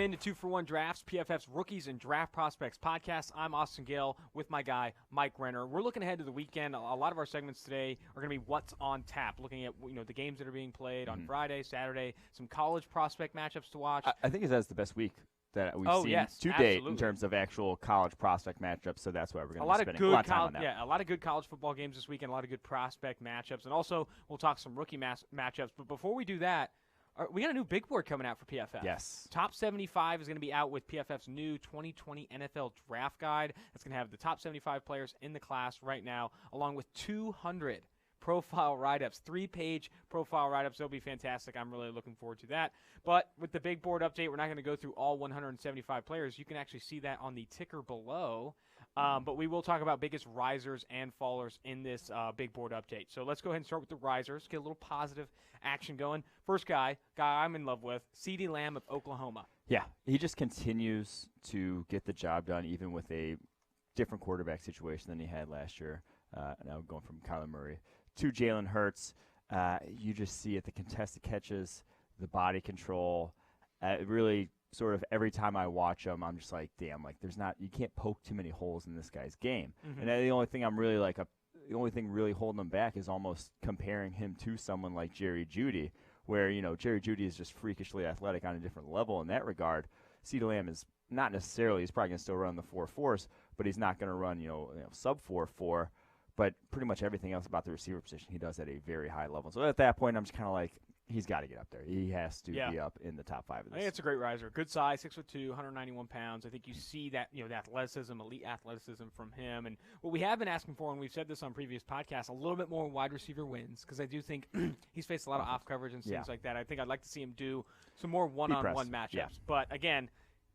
into 2-for-1 Drafts, PFF's Rookies and Draft Prospects podcast. I'm Austin Gayle with my guy, Mike Renner. We're looking ahead to the weekend. A lot of our segments today are going to be what's on tap, looking at the games that are being played on Friday, Saturday, some college prospect matchups to watch. I think that's the best week that we've seen to date in terms of actual college prospect matchups, so that's why we're going to be spending a lot of time on that. Yeah, a lot of good college football games this weekend, a lot of good prospect matchups, and also we'll talk some rookie matchups. But before we do that, we got a new big board coming out for PFF. Yes. Top 75 is going to be out with PFF's new 2020 NFL Draft Guide. It's going to have the top 75 players in the class right now, along with 200 profile write-ups, 3-page profile write-ups. They'll be fantastic. I'm really looking forward to that. But with the big board update, we're not going to go through all 175 players. You can actually see that on the ticker below. But we will talk about biggest risers and fallers in this big board update. So let's go ahead and start with the risers, get a little positive action going. First guy I'm in love with, CeeDee Lamb of Oklahoma. Yeah, he just continues to get the job done, even with a different quarterback situation than he had last year. Now going from Kyler Murray to Jalen Hurts. You just see it, the contested catches, the body control. Really sort of every time I watch him, I'm just like, damn, like you can't poke too many holes in this guy's game. And the only thing the only thing really holding him back is almost comparing him to someone like Jerry Jeudy, where, Jerry Jeudy is just freakishly athletic on a different level in that regard. CeeDee Lamb is not necessarily, he's probably going to still run the 4.4s, but he's not going to run, sub 4.4. But pretty much everything else about the receiver position he does at a very high level. So at that point, I'm just kind of like, he's got to get up there. He has to be up in the top 5 of this. I think it's a great riser. Good size, 6'2", 191 pounds. I think you see that, the athleticism, elite athleticism from him. And what we have been asking for, and we've said this on previous podcasts, a little bit more wide receiver wins, because I do think he's faced a lot of off coverage and things like that. I think I'd like to see him do some more one-on-one matchups. Yeah. But again,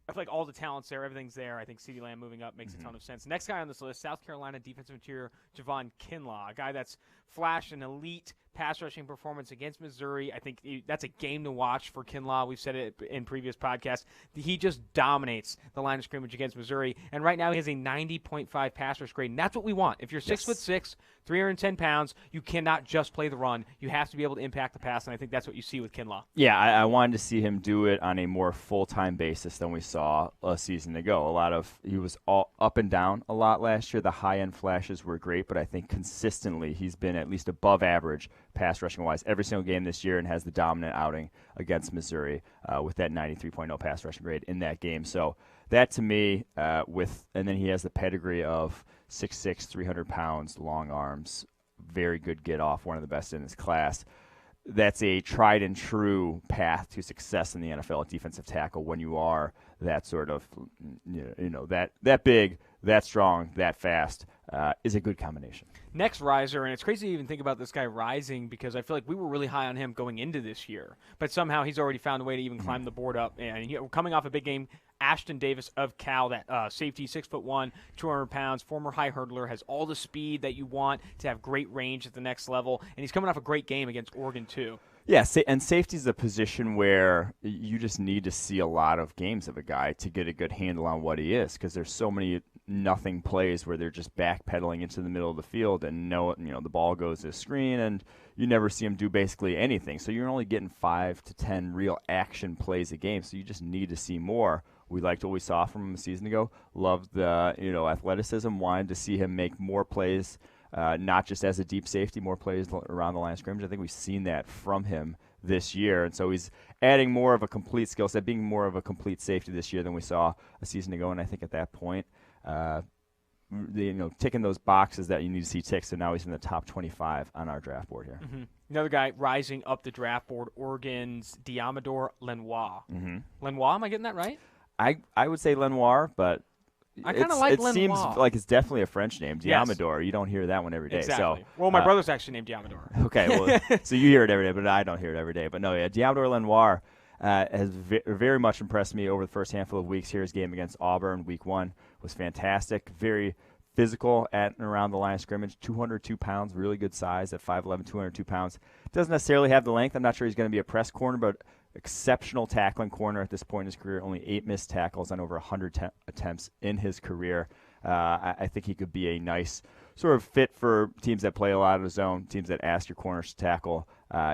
I feel like all the talent's there, everything's there. I think CeeDee Lamb moving up makes a ton of sense. Next guy on this list, South Carolina defensive interior Javon Kinlaw, a guy that's flashed an elite pass rushing performance against Missouri. I think that's a game to watch for Kinlaw. We've said it in previous podcasts. He just dominates the line of scrimmage against Missouri, and right now he has a 90.5 pass rush grade, and that's what we want. If you're 6'6", 310 pounds, you cannot just play the run. You have to be able to impact the pass, and I think that's what you see with Kinlaw. Yeah, I wanted to see him do it on a more full-time basis than we saw a season ago. He was all up and down a lot last year. The high-end flashes were great, but I think consistently he's been at least above average pass rushing wise every single game this year, and has the dominant outing against Missouri with that 93.0 pass rushing grade in that game. So that to me, and then he has the pedigree of 6'6", 300 pounds, long arms, very good get off, one of the best in his class. That's a tried and true path to success in the NFL at defensive tackle when you are that sort of, that big, that strong, that fast, is a good combination. Next riser, and it's crazy to even think about this guy rising, because I feel like we were really high on him going into this year, but somehow he's already found a way to even climb the board up. And coming off a big game, Ashton Davis of Cal, that safety, 6'1", 200 pounds, former high hurdler, has all the speed that you want to have great range at the next level, and he's coming off a great game against Oregon too. Yeah, and safety is a position where you just need to see a lot of games of a guy to get a good handle on what he is, because there's so many nothing plays where they're just backpedaling into the middle of the field and the ball goes to the screen and you never see him do basically anything. So you're only getting 5 to 10 real action plays a game, so you just need to see more. We liked what we saw from him a season ago. Loved the athleticism. Wanted to see him make more plays, not just as a deep safety, more plays around the line of scrimmage. I think we've seen that from him this year, and so he's adding more of a complete skill set, being more of a complete safety this year than we saw a season ago. And I think at that point, ticking those boxes that you need to see tick. So now he's in the top 25 on our draft board here. Another guy rising up the draft board, Oregon's Diamador Lenoir. Lenoir, am I getting that right? I would say Lenoir, but I kind of like Lenoir. It seems like it's definitely a French name. Diamador, yes. You don't hear that one every day. Exactly. So, well, my brother's actually named Diamador. Okay, well, so you hear it every day, but I don't hear it every day. But no, yeah, Diamador Lenoir has very much impressed me over the first handful of weeks here. His game against Auburn, week 1, was fantastic. Very physical at and around the line of scrimmage, 202 pounds, really good size at 5'11", 202 pounds. Doesn't necessarily have the length. I'm not sure he's going to be a press corner, but exceptional tackling corner at this point in his career. Only 8 missed tackles on over 100 attempts in his career. I think he could be a nice sort of fit for teams that play a lot of the zone, teams that ask your corners to tackle.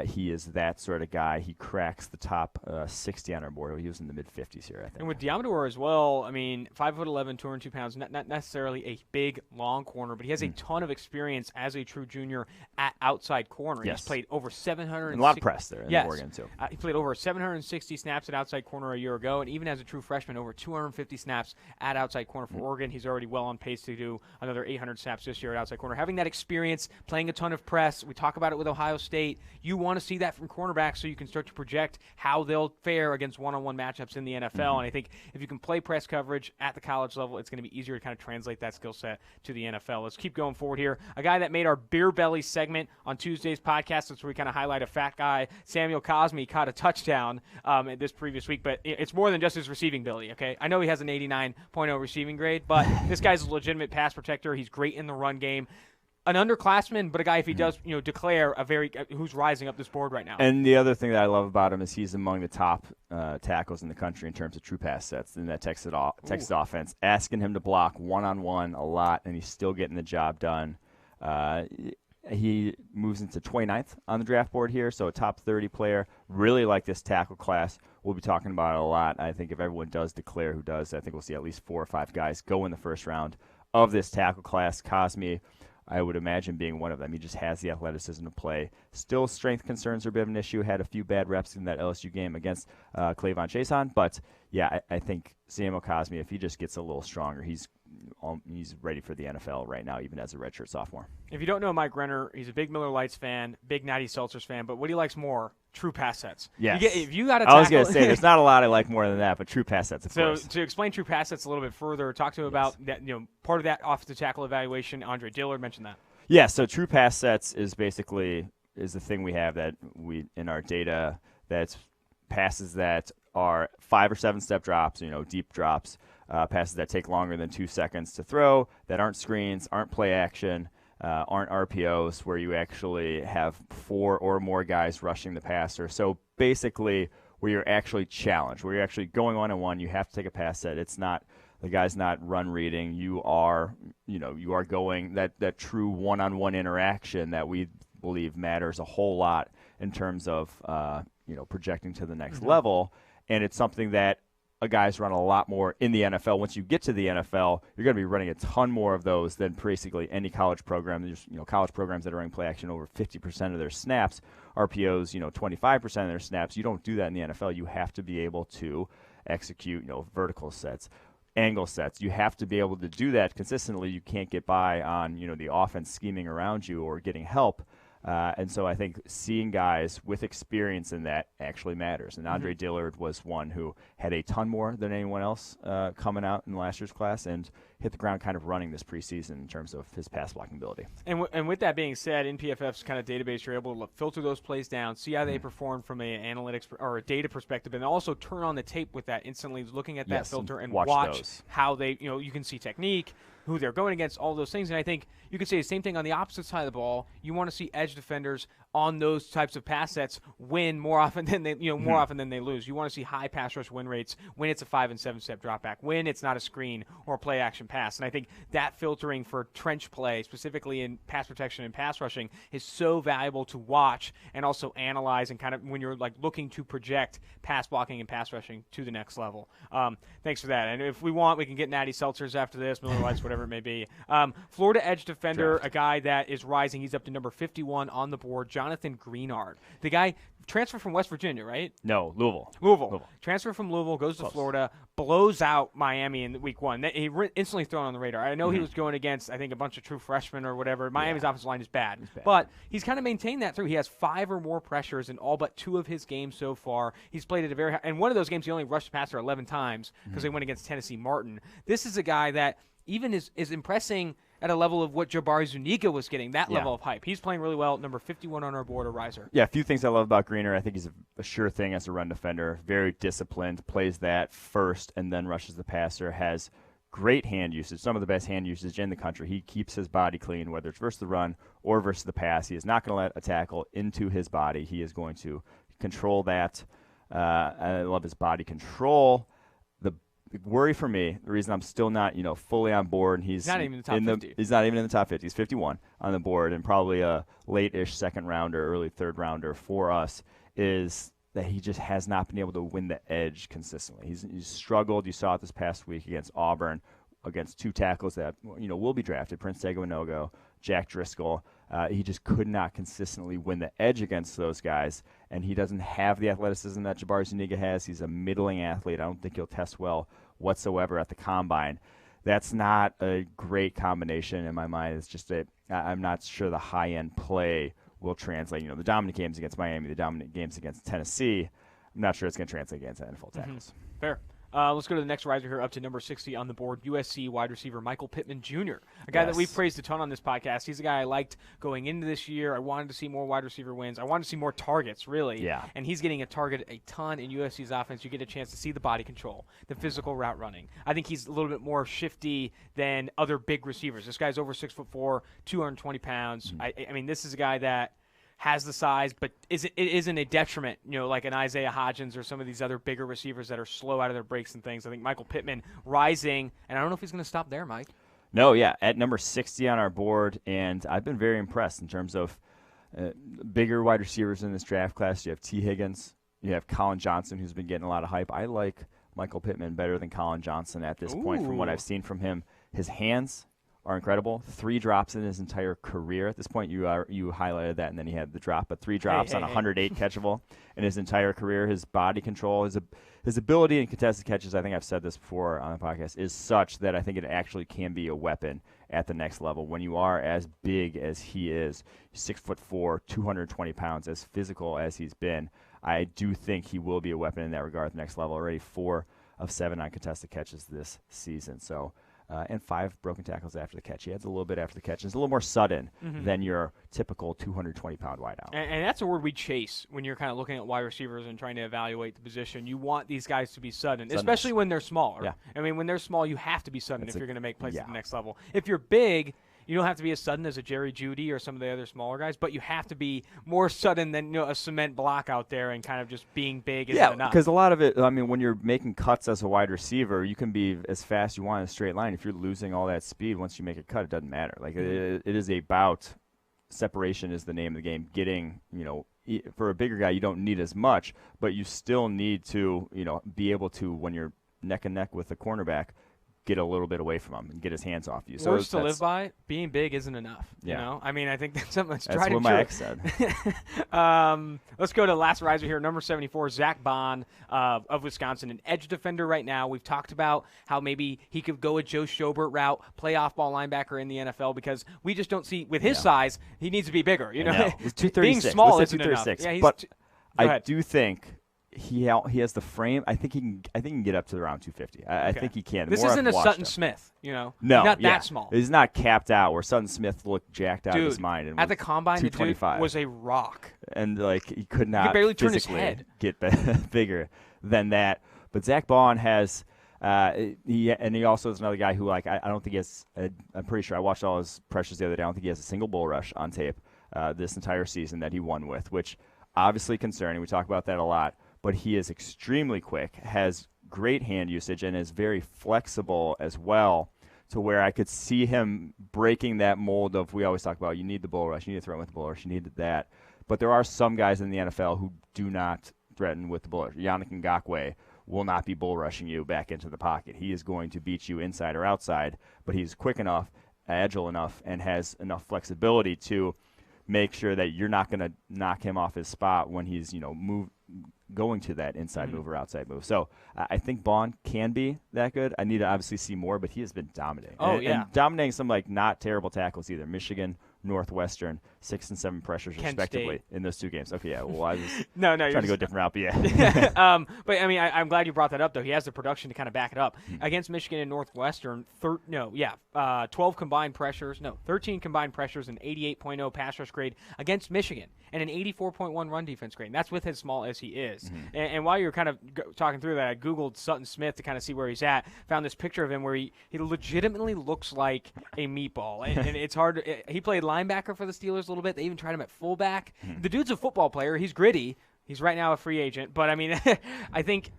He is that sort of guy. He cracks the top 60 on our board. He was in the mid-50s here, I think. And with Diamador as well, I mean, 5'11", 202 pounds, not necessarily a big, long corner, but he has a ton of experience as a true junior at outside corner. Yes. He's played over 700. And a lot of press there in Oregon, too. He played over 760 snaps at outside corner a year ago, and even as a true freshman, over 250 snaps at outside corner for Oregon. He's already well on pace to do another 800 snaps this year at outside corner. Having that experience, playing a ton of press, we talk about it with Ohio State. You want to see that from cornerbacks so you can start to project how they'll fare against one-on-one matchups in the NFL. And I think if you can play press coverage at the college level, it's going to be easier to kind of translate that skill set to the NFL. Let's keep going forward here. A guy that made our Beer Belly segment on Tuesday's podcast, that's where we kind of highlight a fat guy. Samuel Cosme caught a touchdown this previous week, but it's more than just his receiving ability, okay? I know he has an 89.0 receiving grade, but this guy's a legitimate pass protector. He's great in the run game. An underclassman, but a guy, if he does, declare who's rising up this board right now. And the other thing that I love about him is he's among the top tackles in the country in terms of true pass sets in that Texas offense. Asking him to block one-on-one a lot, and he's still getting the job done. He moves into 29th on the draft board here, so a top 30 player. Really like this tackle class. We'll be talking about it a lot. I think if everyone does declare who does, I think we'll see at least 4 or 5 guys go in the first round of this tackle class. Cosme, I would imagine, being one of them. He just has the athleticism to play. Still, strength concerns are a bit of an issue. Had a few bad reps in that LSU game against Clavon Chason. But, yeah, I think Samuel Cosme, if he just gets a little stronger, he's ready for the NFL right now, even as a redshirt sophomore. If you don't know Mike Renner, he's a big Miller Lites fan, big Natty Seltzers fan, but what he likes more, true pass sets. Yes. If you got to I was going to say, there's not a lot I like more than that, but true pass sets, of course. So to explain true pass sets a little bit further, talk to him about that. Part of that offensive tackle evaluation. Andre Dillard mentioned that. Yeah, so true pass sets is basically the thing we have that we in our data that's passes that are 5 or 7 step drops, deep drops, passes that take longer than 2 seconds to throw, that aren't screens, aren't play action, aren't RPOs, where you actually have 4 or more guys rushing the passer. So basically, where you're actually challenged, where you're actually going 1-on-1, you have to take a pass set. It's not the guy's not run reading. You are going that true one-on-one interaction that we believe matters a whole lot in terms of projecting to the next level. And it's something that a guy's run a lot more in the NFL. Once you get to the NFL, you're going to be running a ton more of those than basically any college program. There's college programs that are running play action over 50% of their snaps, RPOs 25% of their snaps. You don't do that in the NFL. You have to be able to execute vertical sets, angle sets. You have to be able to do that consistently. You can't get by on the offense scheming around you or getting help. And so I think seeing guys with experience in that actually matters. And Andre Dillard was one who had a ton more than anyone else coming out in last year's class and hit the ground kind of running this preseason in terms of his pass blocking ability. And with that being said, in PFF's kind of database, you're able to filter those plays down, see how they perform from an analytics or a data perspective, and also turn on the tape with that instantly, looking at that filter and watch how they, you can see technique, who they're going against, all those things. And I think you could say the same thing on the opposite side of the ball. You want to see edge defenders on those types of pass sets win more often than they more often than they lose. You want to see high pass rush win rates when it's a 5 and 7 step drop back, when it's not a screen or a play action pass. And I think that filtering for trench play, specifically in pass protection and pass rushing, is so valuable to watch and also analyze, and kind of when you're looking to project pass blocking and pass rushing to the next level. Thanks for that. And if we want, we can get Natty Seltzers after this, Miller Lights, whatever it may be. Florida edge defender, a guy that is rising. He's up to number 51 on the board, Jonathan Greenard. The guy transferred from West Virginia, right? No, Louisville. Transferred from Louisville, goes to Florida, blows out Miami in week 1. He instantly thrown on the radar. I know he was going against, I think, a bunch of true freshmen or whatever. Miami's offensive line is bad. But he's kind of maintained that through. He has 5 or more pressures in all but 2 of his games so far. He's played at a very high – and one of those games he only rushed the passer 11 times because they went against Tennessee Martin. This is a guy that even is impressing – at a level of what Jabari Zuniga was getting, that level of hype. He's playing really well, number 51 on our board, a riser. Yeah, a few things I love about Greener. I think he's a sure thing as a run defender, very disciplined, plays that first and then rushes the passer, has great hand usage, some of the best hand usage in the country. He keeps his body clean, whether it's versus the run or versus the pass. He is not going to let a tackle into his body. He is going to control that. I love his body control. worry for me, the reason I'm still not, fully on board, and he's not even in the top 50. He's not even in the top 50. He's 51 on the board, and probably a late-ish second rounder, early third rounder for us, is that he just has not been able to win the edge consistently. He's struggled. You saw it this past week against Auburn, against two tackles that will be drafted, Prince Seguinogo, Jack Driscoll. He just could not consistently win the edge against those guys, and he doesn't have the athleticism that Jabari Zuniga has. He's a middling athlete. I don't think he'll test well whatsoever at the combine. That's not a great combination in my mind. It's just that I'm not sure the high-end play will translate. The dominant games against Miami, the dominant games against Tennessee, I'm not sure it's going to translate against NFL tackles. Fair. Let's go to the next riser here, up to number 60 on the board, USC wide receiver Michael Pittman Jr., a guy that we've praised a ton on this podcast. He's a guy I liked going into this year. I wanted to see more wide receiver wins. I wanted to see more targets, really. Yeah. And he's getting a target a ton in USC's offense. You get a chance to see the body control, the physical route running. I think he's a little bit more shifty than other big receivers. This guy's over 6'4", 220 pounds. I mean, this is a guy that has the size, but it isn't a detriment, like an Isaiah Hodgins or some of these other bigger receivers that are slow out of their breaks and things. I think Michael Pittman rising, and I don't know if he's going to stop there, Mike. No, yeah, at number 60 on our board, and I've been very impressed in terms of bigger wide receivers in this draft class. You have T. Higgins, you have Colin Johnson, who's been getting a lot of hype. I like Michael Pittman better than Colin Johnson at this point from what I've seen from him. His hands are incredible. 3 drops in his entire career. At this point, you highlighted that, and then he had the drop, but 3 drops on 108 catchable in his entire career. His body control, his ability in contested catches, I think I've said this before on the podcast, is such that I think it actually can be a weapon at the next level. When you are as big as he is, 6'4", 220 pounds, as physical as he's been, I do think he will be a weapon in that regard at the next level. Already 4 of 7 on contested catches this season. So. And 5 broken tackles after the catch. He adds a little bit after the catch. It's a little more sudden than your typical 220-pound wideout. And that's a word we chase when you're kind of looking at wide receivers and trying to evaluate the position. You want these guys to be sudden, especially when they're smaller. Yeah. I mean, when they're small, you have to be sudden if you're going to make plays at the next level. If you're big, you don't have to be as sudden as a Jerry Jeudy or some of the other smaller guys, but you have to be more sudden than a cement block out there and kind of just being big isn't enough. Yeah, because a lot of it, I mean, when you're making cuts as a wide receiver, you can be as fast as you want in a straight line. If you're losing all that speed, once you make a cut, it doesn't matter. Like it is about separation is the name of the game. Getting, for a bigger guy, you don't need as much, but you still need to, be able to, when you're neck and neck with the cornerback, get a little bit away from him and get his hands off you. Words to live by, being big isn't enough. Yeah. You know? I mean, I think that's something that's That's tried what and my true. ex said. Let's go to last riser here, number 74, Zach Bond of Wisconsin, an edge defender right now. We've talked about how maybe he could go a Joe Schobert route, play off-ball linebacker in the NFL, because we just don't see, with his size, he needs to be bigger. He's 236. Being small isn't enough. Yeah, but I do think he has the frame. I think he can get up to around 250. I think he can. This isn't a Sutton Smith, No, he's not that small. He's not capped out where Sutton Smith looked jacked out of his mind. And at the combine, the dude was a rock. And he could not barely turn his head. Get bigger than that. But Zach Bond has he also is another guy who I don't think he has. I'm pretty sure I watched all his pressures the other day. I don't think he has a single bull rush on tape this entire season that he won with, which obviously concerning. We talk about that a lot. But he is extremely quick, has great hand usage, and is very flexible as well, to where I could see him breaking that mold of, we always talk about, you need the bull rush, you need to throw with the bull rush, you need that. But there are some guys in the NFL who do not threaten with the bull rush. Yannick Ngakoue will not be bull rushing you back into the pocket. He is going to beat you inside or outside, but he's quick enough, agile enough, and has enough flexibility to make sure that you're not going to knock him off his spot when he's, going to that inside move or outside move. So I think Bond can be that good. I need to obviously see more, but he has been dominating. And dominating some not terrible tackles either. Michigan, Northwestern, 6 and 7 pressures Kent respectively State. in those 2 games. Okay, yeah. Well, I was trying to go a different route, but yeah. But I mean, I'm glad you brought that up, though. He has the production to kind of back it up. Against Michigan and Northwestern, 12 combined pressures, 13 combined pressures, an 88.0 pass rush grade against Michigan, and an 84.1 run defense grade. And that's with as small as he is. And while you're kind of talking through that, I Googled Sutton Smith to kind of see where he's at, found this picture of him where he legitimately looks like a meatball. And it's hard. He played linebacker for the Steelers a little bit. They even tried him at fullback. The dude's a football player. He's gritty. He's right now a free agent. But, I mean, I think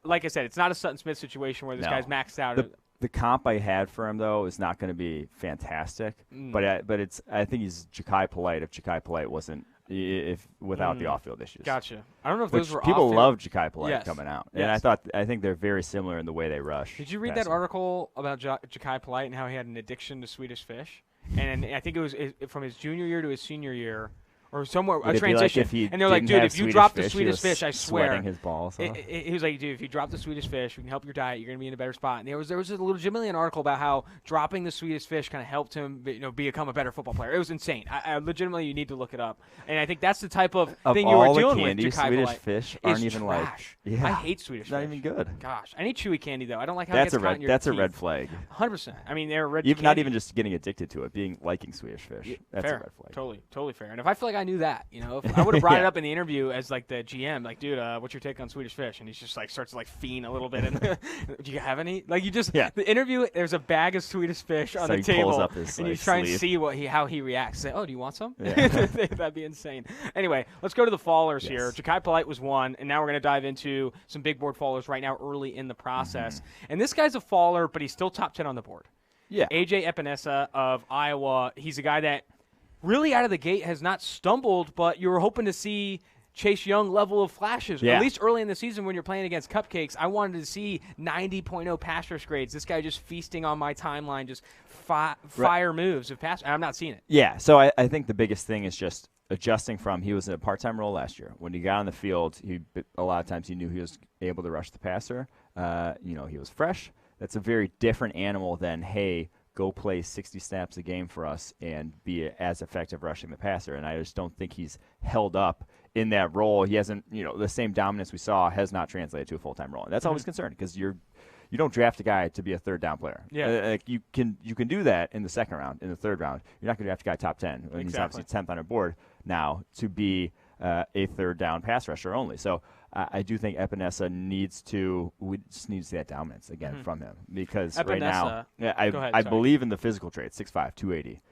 like I said, it's not a Sutton Smith situation where this guy's maxed out. The comp I had for him, though, is not going to be fantastic. But I think he's Ja'Kai Polite if Ja'Kai Polite wasn't without the off-field issues. Gotcha. I don't know if those were people off-field. love Ja'Kai Polite coming out, Yes. and I think they're very similar in the way they rush. Did you read that article about Ja'Kai Polite and how he had an addiction to Swedish Fish? And I think it was from his junior year to his senior year. Or somewhere a transition, and they're like, dude, if you drop the Swedish fish, I swear. Sweating his balls. He was like, dude, if you drop the Swedish fish, we can help your diet. You're gonna be in a better spot. And there was a legitimately an article about how dropping the Swedish fish kind of helped him, become a better football player. It was insane. I legitimately, you need to look it up. And I think that's the type of thing you were dealing with. Ja'Kai Swedish Polite fish aren't even trash. like. Yeah, I hate Swedish fish. Not even good. Gosh, I need chewy candy though. I don't like how that's it gets caught in your That's teeth. a red flag. 100%. I mean, they're red. Not even just getting addicted to it, liking Swedish fish. That's fair. a red flag. Totally fair. And if I feel like I knew that, if I would have brought it up in the interview as like the GM, like, dude, what's your take on Swedish fish? And he's just like starts to like fiend a little bit. And do you have any? Like the interview. There's a bag of Swedish fish on the table, pulls up his, and you try and see how he reacts. Say, oh, do you want some? Yeah. That'd be insane. Anyway, let's go to the fallers here. Ja'Kai Polite was one, and now we're gonna dive into some big board fallers right now, early in the process. And this guy's a faller, but he's still top 10 on the board. Yeah, AJ Epinesa of Iowa. He's a guy that really out of the gate has not stumbled, but you were hoping to see Chase Young level of flashes. Yeah. At least early in the season when you're playing against Cupcakes, I wanted to see 90.0 pass rush grades. This guy just feasting on my timeline, just fire moves of pass. I'm not seeing it. Yeah, so I think the biggest thing is just adjusting from he was in a part-time role last year. When he got on the field, a lot of times he knew he was able to rush the passer. He was fresh. That's a very different animal than, hey, go play 60 snaps a game for us and be as effective rushing the passer. And I just don't think he's held up in that role. He hasn't, the same dominance we saw has not translated to a full-time role. And that's always concerning because you don't draft a guy to be a third down player. Yeah. Like you can do that in the second round, in the third round. You're not going to draft a guy top 10. Exactly. He's obviously 10th on our board now to be a third down pass rusher only. So I do think Epinesa we just need to see that dominance again from him because Epinesa, right now, I believe in the physical trait. 6'5", 280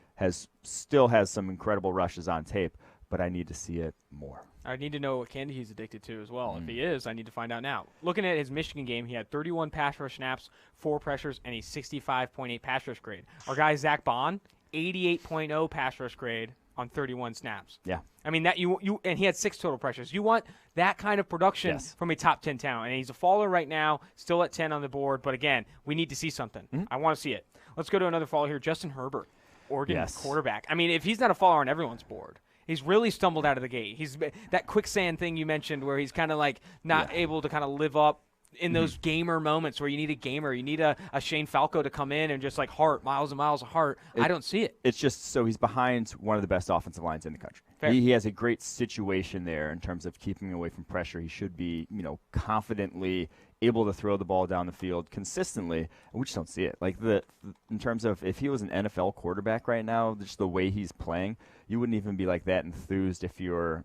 still has some incredible rushes on tape, but I need to see it more. I need to know what candy he's addicted to as well. If he is, I need to find out now. Looking at his Michigan game, he had 31 pass rush snaps, 4 pressures, and a 65.8 pass rush grade. Our guy Zach Bond, 88.0 pass rush grade on 31 snaps. Yeah. I mean, that and he had 6 total pressures. You want that kind of production from a top 10 talent. And he's a faller right now, still at 10 on the board. But again, we need to see something. I want to see it. Let's go to another faller here. Justin Herbert, Oregon quarterback. I mean, if he's not a faller on everyone's board, he's really stumbled out of the gate. He's that quicksand thing you mentioned where he's kind of like not able to kind of live up in those gamer moments where you need a gamer. You need a Shane Falco to come in and just like miles and miles of heart. I don't see it. It's just so he's behind one of the best offensive lines in the country. He has a great situation there in terms of keeping away from pressure. He should be, confidently able to throw the ball down the field consistently. And we just don't see it. Like in terms of if he was an NFL quarterback right now, just the way he's playing, you wouldn't even be like that enthused if you're,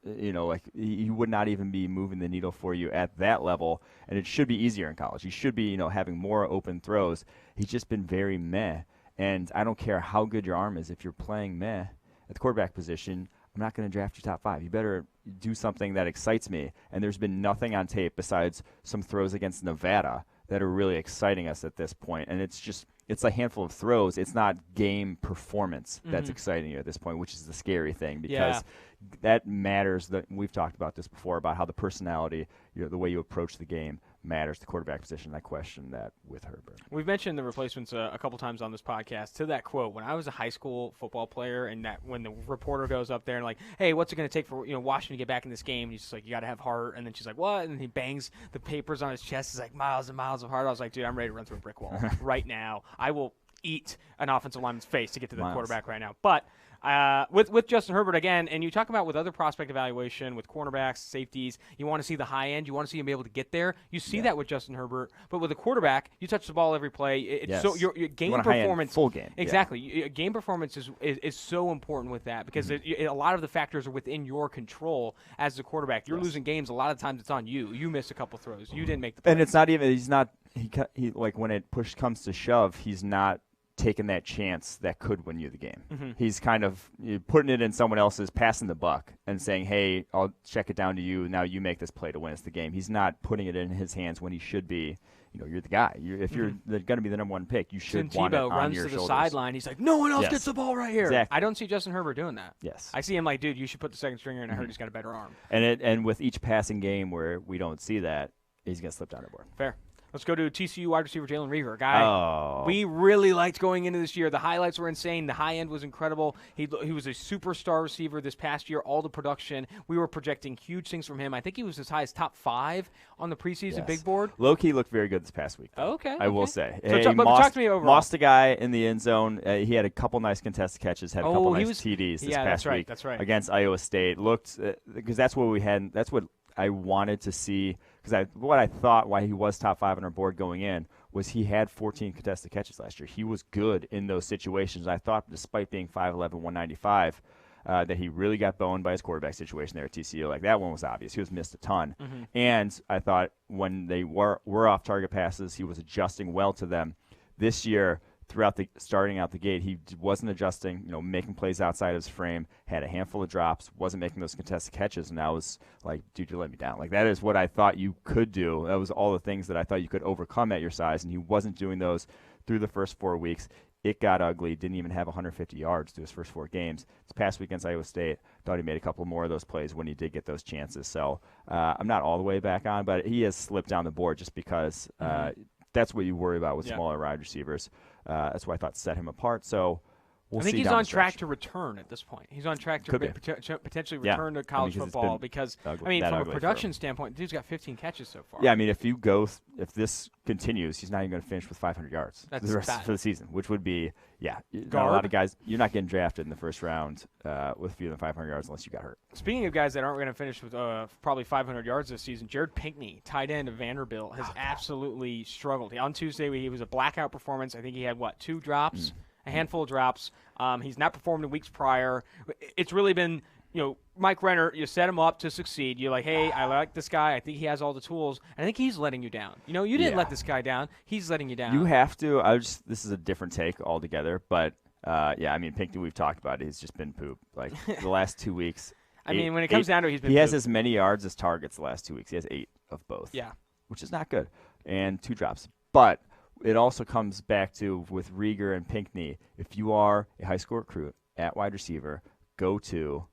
he would not even be moving the needle for you at that level. And it should be easier in college. He should be, having more open throws. He's just been very meh. And I don't care how good your arm is. If you're playing meh at the quarterback position, I'm not going to draft you top 5. You better do something that excites me. And there's been nothing on tape besides some throws against Nevada that are really exciting us at this point. And it's a handful of throws. It's not game performance that's exciting you at this point, which is the scary thing because that matters. We've talked about this before about how the personality, the way you approach the game matters. The quarterback position, I question that with Herbert. We've mentioned the replacements a couple times on this podcast. To that quote, when I was a high school football player, and that when the reporter goes up there and like, "Hey, what's it going to take for Washington to get back in this game?" And he's just like, "You got to have heart." And then she's like, "What?" And he bangs the papers on his chest. He's like, "Miles and miles of heart." I was like, "Dude, I'm ready to run through a brick wall right now. I will eat an offensive lineman's face to get to the quarterback right now." But with Justin Herbert again, and you talk about with other prospect evaluation, with cornerbacks, safeties, you want to see the high end. You want to see him be able to get there. You see that with Justin Herbert. But with a quarterback, you touch the ball every play. So your game performance, full game, exactly. Game performance is so important with that because a lot of the factors are within your control as the quarterback. You're losing games. A lot of times it's on you. You missed a couple throws. You didn't make the play. And it's not even. He's not. He like when push comes to shove, he's not taking that chance that could win you the game. He's kind of putting it in someone else's, passing the buck and saying, hey, I'll check it down to you. Now you make this play to win us the game. He's not putting it in his hands when he should be. You're the guy. If you're going to be the number one pick, you should want it on your shoulders. Tebow runs to the sideline. He's like, no one else gets the ball right here. Exactly. I don't see Justin Herbert doing that. Yes. I see him like, dude, you should put the second stringer in. I heard he's got a better arm. And with each passing game where we don't see that, he's going to slip down the board. Fair. Let's go to TCU wide receiver Jalen Reagor, a guy we really liked going into this year. The highlights were insane. The high end was incredible. He was a superstar receiver this past year, all the production. We were projecting huge things from him. I think he was as high as top 5 on the preseason big board. Low-key looked very good this past week. Okay. I will say. So talk to me overall. Lost a guy in the end zone. He had a couple nice contested catches, had a couple nice TDs this past week against Iowa State. Looked because that's what we had. That's what I wanted to see. Because what I thought why he was top 5 on our board going in was he had 14 contested catches last year. He was good in those situations. I thought despite being 5'11", 195, that he really got boned by his quarterback situation there at TCU. Like that one was obvious. He was missed a ton. And I thought when they were off target passes, he was adjusting well to them. This year, starting out the gate, he wasn't adjusting, making plays outside his frame, had a handful of drops, wasn't making those contested catches, and I was like, dude, you let me down. Like, that is what I thought you could do. That was all the things that I thought you could overcome at your size, and he wasn't doing those through the first 4 weeks. It got ugly. Didn't even have 150 yards through his first 4 games. This past week against Iowa State, thought he made a couple more of those plays when he did get those chances. So I'm not all the way back on, but he has slipped down the board just because that's what you worry about with smaller wide receivers. That's why I thought set him apart. So we'll see. I think he's on track to return at this point. He's on track to potentially return to college football because, from a production standpoint, the dude's got 15 catches so far. Yeah, if this continues, he's not even going to finish with 500 yards for the season, which would be, a lot of guys, you're not getting drafted in the first round with fewer than 500 yards unless you got hurt. Speaking of guys that aren't going to finish with probably 500 yards this season, Jared Pinkney, tight end of Vanderbilt, has absolutely struggled. On Tuesday, he was a blackout performance. I think he had, 2 drops? A handful of drops. He's not performed in weeks prior. It's really been, Mike Renner, you set him up to succeed. You're like, hey, I like this guy. I think he has all the tools. I think he's letting you down. You didn't let this guy down. He's letting you down. You have to. This is a different take altogether. But, Pinkney, we've talked about it. He's just been poop. Like, the last 2 weeks. When it comes down to it, he has as many yards as targets the last 2 weeks. He has 8 of both. Yeah. Which is not good. And 2 drops. But it also comes back to, with Reagor and Pinkney, if you are a high school recruit at wide receiver, go to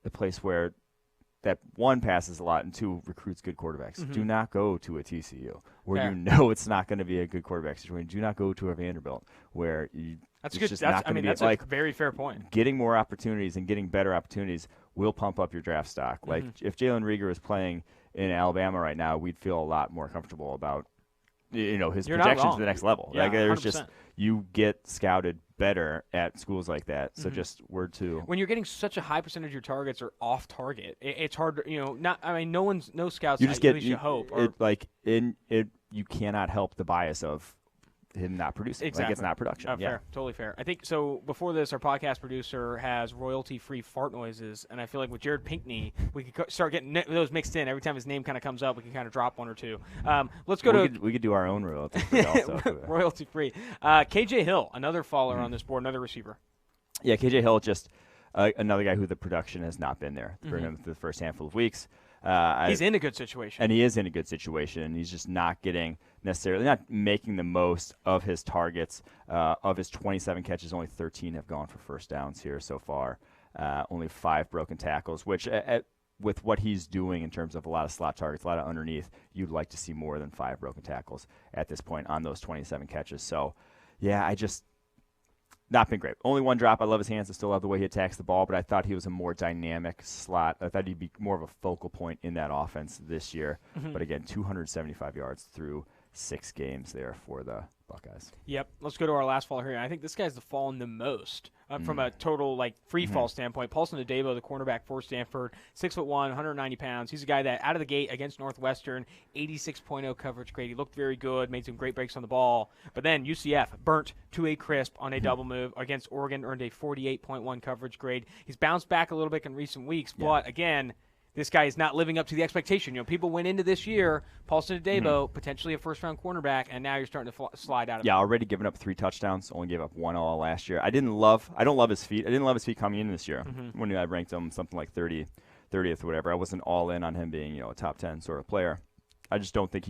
the place where that 1 passes a lot and 2 recruits good quarterbacks. Do not go to a TCU where it's not going to be a good quarterback situation. Do not go to a Vanderbilt where that's good. That's a very fair point. Getting more opportunities and getting better opportunities will pump up your draft stock. Like if Jalen Reagor is playing in Alabama right now, we'd feel a lot more comfortable about his projections to the next level. Yeah, like there's 100%. just you get scouted better at schools like that. So just word to when you're getting such a high percentage of your targets are off target, it's hard to no scouts. You just get you hope you cannot help the bias of him not producing. Exactly. Like it's not production. Fair, totally fair. I think so. Before this, our podcast producer has royalty-free fart noises, and I feel like with Jared Pinkney, we could start getting those mixed in. Every time his name kind of comes up, we can kind of drop 1 or 2. Let's go we could do our own royalty-free also. Royalty-free. KJ Hill, another faller on this board, another receiver. Yeah, KJ Hill, just another guy who the production has not been there for him through the first handful of weeks. He's in a good situation. And he is in a good situation, and he's just not making the most of his targets. Of his 27 catches, only 13 have gone for first downs here so far. Only 5 broken tackles, which with what he's doing in terms of a lot of slot targets, a lot of underneath, you'd like to see more than 5 broken tackles at this point on those 27 catches. So, not been great. Only 1 drop. I love his hands. I still love the way he attacks the ball, but I thought he was a more dynamic slot. I thought he'd be more of a focal point in that offense this year. But again, 275 yards through 6 games there for the Buckeyes. Yep. Let's go to our last faller here. I think this guy's fallen the most from a total free fall standpoint. Paulson Adebo, the cornerback for Stanford, 6'1", 190 pounds. He's a guy that out of the gate against Northwestern, 86.0 coverage grade. He looked very good, made some great breaks on the ball. But then UCF burnt to a crisp on a double move against Oregon, earned a 48.1 coverage grade. He's bounced back a little bit in recent weeks, but again, this guy is not living up to the expectation. People went into this year, Paulson Adebo, potentially a first-round cornerback, and now you're starting to slide out of it. Yeah, already given up 3 touchdowns, only gave up 1 all last year. I don't love his feet. I didn't love his feet coming in this year when I ranked him something like 30th or whatever. I wasn't all in on him being, a top 10 sort of player. I just don't think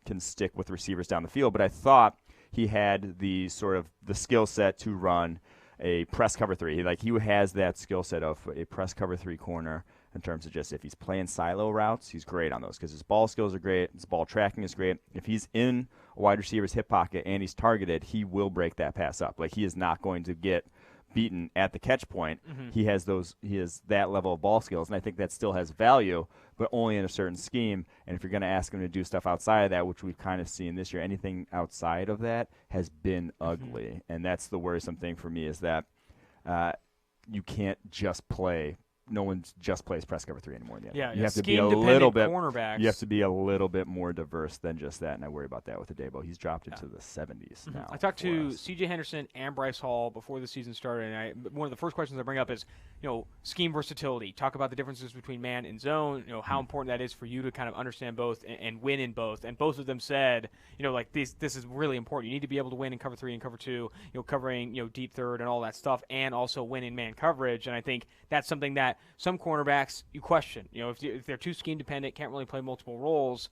can stick with receivers down the field, but I thought he had the skill set to run a press cover 3. He has that skill set of a press cover 3 corner in terms of just if he's playing silo routes, he's great on those because his ball skills are great, his ball tracking is great. If he's in a wide receiver's hip pocket and he's targeted, he will break that pass up. He is not going to get beaten at the catch point. He has that level of ball skills, and I think that still has value, but only in a certain scheme. And if you're going to ask him to do stuff outside of that, which we've kind of seen this year, anything outside of that has been ugly. And that's the worrisome thing for me is that you can't just play. No one just plays press cover 3 anymore. Yeah, you have to be a little bit. Cornerbacks. You have to be a little bit more diverse than just that, and I worry about that with Adebo. He's dropped into the 70s now. I talked to C.J. Henderson and Bryce Hall before the season started, and one of the first questions I bring up is, scheme versatility. Talk about the differences between man and zone. How important that is for you to kind of understand both and win in both. And both of them said, this is really important. You need to be able to win in cover 3 and cover 2. Covering deep third and all that stuff, and also win in man coverage. And I think that's something that some cornerbacks you question. If they're too scheme dependent, can't really play multiple roles,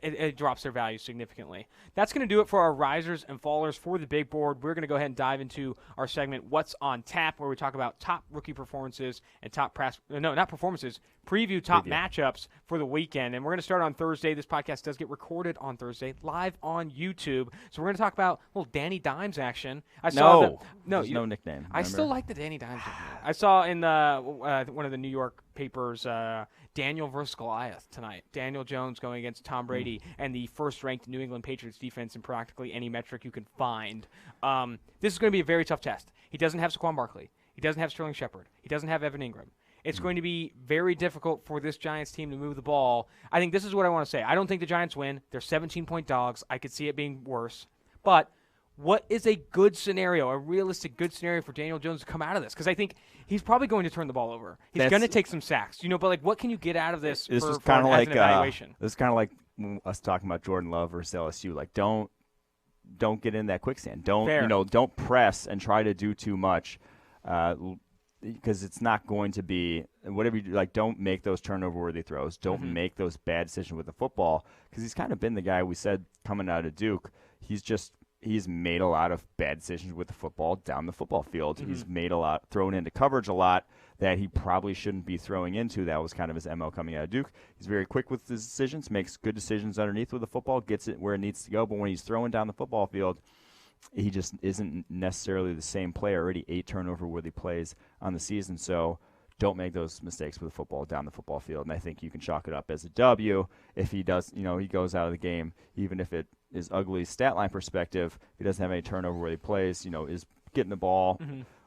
it drops their value significantly. That's going to do it for our risers and fallers for the big board. We're going to go ahead and dive into our segment, What's on Tap, where we talk about top rookie performances and preview top matchups for the weekend. And we're going to start on Thursday. This podcast does get recorded on Thursday, live on YouTube. So we're going to talk about Danny Dimes action. No nickname. I still like the Danny Dimes nickname. I saw in one of the New York papers, Daniel versus Goliath tonight. Daniel Jones going against Tom Brady and the first-ranked New England Patriots defense in practically any metric you can find. This is going to be a very tough test. He doesn't have Saquon Barkley. He doesn't have Sterling Shepard. He doesn't have Evan Ingram. It's going to be very difficult for this Giants team to move the ball. I think this is what I want to say. I don't think the Giants win. They're 17-point dogs. I could see it being worse. But what is a good scenario, a realistic good scenario for Daniel Jones to come out of this? Because I think he's probably going to turn the ball over. He's going to take some sacks. But what can you get out of this is for kind of an evaluation? This is kind of like us talking about Jordan Love versus LSU. Don't get in that quicksand. Don't press and try to do too much. Because it's not going to be whatever you do. Don't make those turnover-worthy throws. Don't make those bad decisions with the football. Because he's kind of been the guy we said coming out of Duke. He's made a lot of bad decisions with the football down the football field. He's made thrown into coverage a lot that he probably shouldn't be throwing into. That was kind of his MO coming out of Duke. He's very quick with his decisions, makes good decisions underneath with the football, gets it where it needs to go. But when he's throwing down the football field, he just isn't necessarily the same player. Already 8 turnover-worthy plays on the season, so don't make those mistakes with the football down the football field. And I think you can chalk it up as a W if he does. He goes out of the game, even if it is ugly stat line perspective. If he doesn't have any turnover-worthy plays, is getting the ball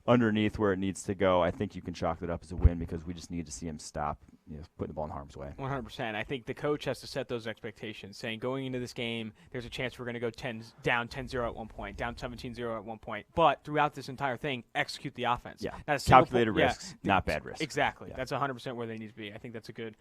underneath where it needs to go. I think you can chalk it up as a win because we just need to see him stop putting the ball in harm's way. 100%. I think the coach has to set those expectations, saying going into this game, there's a chance we're going to go down 10-0 at one point, down 17-0 at one point. But throughout this entire thing, execute the offense. Yeah, calculated risks, not bad risks. Exactly. Yeah. That's 100% where they need to be. I think that's a good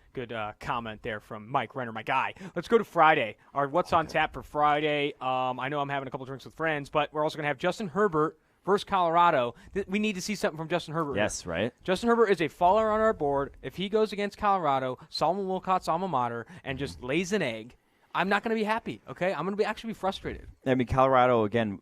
comment there from Mike Renner, my guy. Let's go to Friday. Our What's on Tap for Friday. I know I'm having a couple drinks with friends, but we're also going to have Justin Herbert versus Colorado. We need to see something from Justin Herbert. Yes, here. Right. Justin Herbert is a faller on our board. If he goes against Colorado, Solomon Wilcott's alma mater, and just lays an egg, I'm not going to be happy, okay? I'm going to actually be frustrated. I mean, Colorado, again,